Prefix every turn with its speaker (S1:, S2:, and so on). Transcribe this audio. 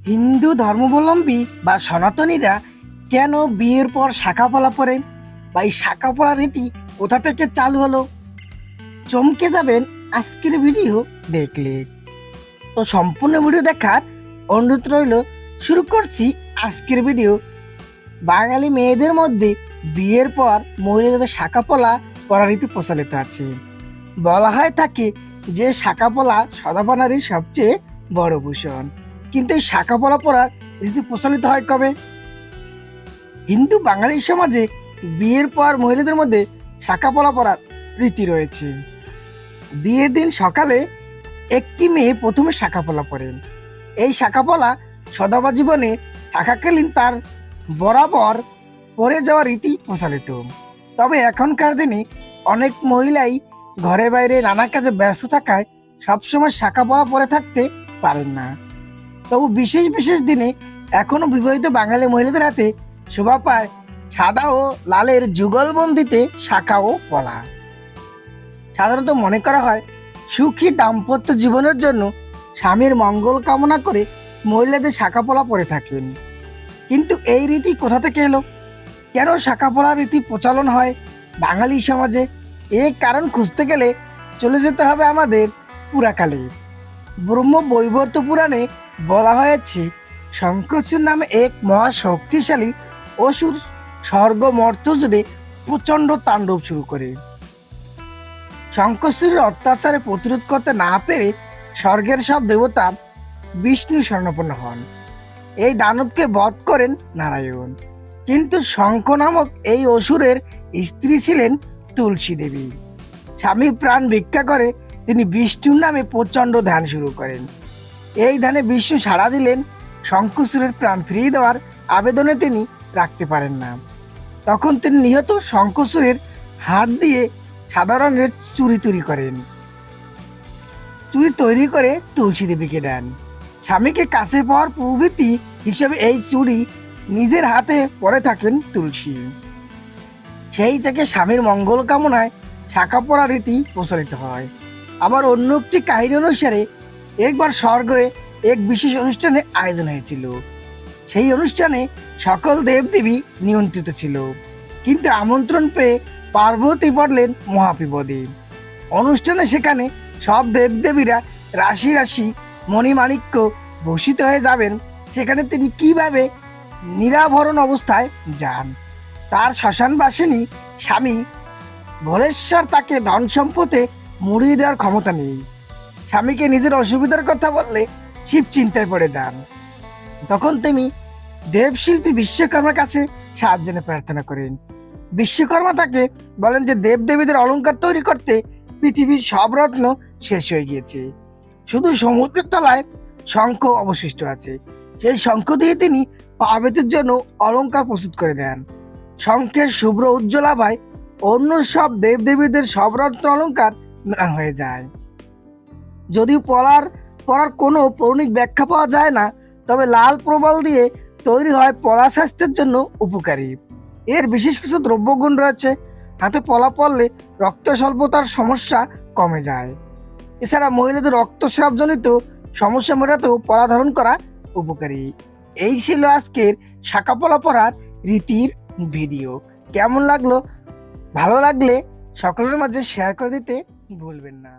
S1: হিন্দু ধর্মাবলম্বী বা সনাতনীরা কেন বিয়ের পর শাখা পলা পরে বা এই শাখা পলা রীতি কোথা থেকে চালু হলো, চমকে যাবেন আজকের ভিডিও দেখলে। তো সম্পূর্ণ ভিডিও দেখার অনুরোধ রইল। শুরু করছি আজকের ভিডিও। বাঙালি মেয়েদের মধ্যে বিয়ের পর মহিলাদের শাখা পলা পরা রীতি প্রচলিত আছে। বলা হয় থাকে যে শাখা পলা সদাপনারই সবচেয়ে বড় ভূষণ। কিন্তু এই শাখা পলা পরার রীতি প্রচলিত হয় কবে? হিন্দু বাঙালি সমাজে বিয়ের পর মহিলাদের মধ্যে শাখা পলা পরার রীতি রয়েছে। বিয়ের দিন সকালে একটি মেয়ে প্রথমে শাখা পলা পরেন। এই শাখা পলা সদাবা জীবনে থাকাকালীন তার বরাবর পরে যাওয়ার রীতি প্রচলিত। তবে এখনকার দিনে অনেক মহিলাই ঘরে বাইরে নানা কাজে ব্যস্ত থাকায় সবসময় শাখা পলা পরে থাকতে পারেন না। তবু বিশেষ বিশেষ দিনে এখনো বিবাহিত বাঙালি মহিলাদের হাতে শোভা পায় সাদা ও লালের যুগলবন্দিতে শাখা ও পলা। সাধারণত মনে করা হয় সুখী দাম্পত্য জীবনের জন্য স্বামীর মঙ্গল কামনা করে মহিলাদের শাখা পলা পরে থাকেন। কিন্তু এই রীতি কোথা থেকে এলো? কেন শাখা পলা রীতি প্রচলন হয় বাঙালি সমাজে? এর কারণ খুঁজতে গেলে চলে যেতে হবে আমাদের পুরাকালে। ব্রহ্ম বৈবর্ত পুরাণে বলা হয়েছে শঙ্খচূড় নামে এক মহা শক্তিশালী অসুর স্বর্গ মর্ত জুড়ে প্রচন্ড তাণ্ডব শুরু করে। শঙ্খচূড়ের অত্যাচারে প্রতিরোধ করতে না পেরে স্বর্গের সব দেবতা বিষ্ণু শরণাপন্ন হন। এই দানবকে বধ করেন নারায়ণ। কিন্তু শঙ্খ নামক এই অসুরের স্ত্রী ছিলেন তুলসী দেবী। স্বামী প্রাণ ভিক্ষা করে তিনি বিষ্ণুর নামে প্রচন্ড ধ্যান শুরু করেন। এই ধ্যানে বিষ্ণু সাড়া দিলেন। শঙ্খচূড়ের প্রাণ ফিরিয়ে দেওয়ার আবেদনে তিনি রাখতে পারেন না। তখন তিনি নিহত শঙ্খচূড়ের হাত দিয়ে সাদা রঙের চুড়ি তৈরি করে তুলসী দেবীকে দেন। স্বামীকে কাছে পাওয়ার প্রভৃতি হিসেবে এই চুড়ি নিজের হাতে পরে থাকেন তুলসী। সেই থেকে স্বামীর মঙ্গল কামনায় শাখা পরা রীতি প্রচলিত হয়। আবার অন্য একটি কাহিনী অনুসারে একবার স্বর্গে এক বিশেষ অনুষ্ঠানের আয়োজন হয়েছিল। সেই অনুষ্ঠানে সকল দেবদেবী নিমন্ত্রিত ছিল, কিন্তু আমন্ত্রণ পেয়ে পার্বতী পড়লেন মহাবিপদে। অনুষ্ঠানে সেখানে সব দেবদেবীরা রাশি রাশি মণিমাণিক্য ভূষিত হয়ে যাবেন। সেখানে তিনি কিভাবে নিরাভরণ অবস্থায় যান? তার শ্মশানবাসিনী স্বামী ভোলেশ্বর তাকে ধন সম্পদে মুড়িয়ে দেওয়ার ক্ষমতা নেই। স্বামীকে নিজের অসুবিধার কথা বললে শিব চিন্তায় পড়ে যান। তখন তিনি দেবশিল্পী বিশ্বকর্মার কাছে সাহায্য প্রার্থনা করেন। বিশ্বকর্মা তাকে বলেন যে দেবদেবীদের অলংকার তৈরি করতে পৃথিবীর সব রত্ন শেষ হয়ে গিয়েছে, শুধু সমুদ্রের তলায় শঙ্খ অবশিষ্ট আছে। সেই শঙ্খ দিয়ে তিনি পার্বতীর জন্য অলংকার প্রস্তুত করে দেন। শঙ্খের শুভ্র উজ্জ্বল আভায় অন্য সব দেবদেবীদের সব রত্ন অলংকার ম্লান হয়ে যায়। যদিও পরার কোনো পৌরাণিক ব্যাখ্যা পাওয়া যায় না, তবে লাল প্রবাল দিয়ে তৈরি হয় পলা স্বাস্থ্যের জন্য উপকারী। এর বিশেষ কিছু দ্রব্যগুণ রয়েছে। হাতে পলা পড়লে রক্ত স্বল্পতার সমস্যা কমে যায়। এছাড়া মহিলাদের রক্তস্রাবজনিত সমস্যা মেটাতেও পলা ধারণ করা উপকারী। এই ছিল আজকের শাখা পলা পরার রীতির ভিডিও। কেমন লাগলো? ভালো লাগলে সকলের মাঝে শেয়ার করে দিতে ভুলবেন না।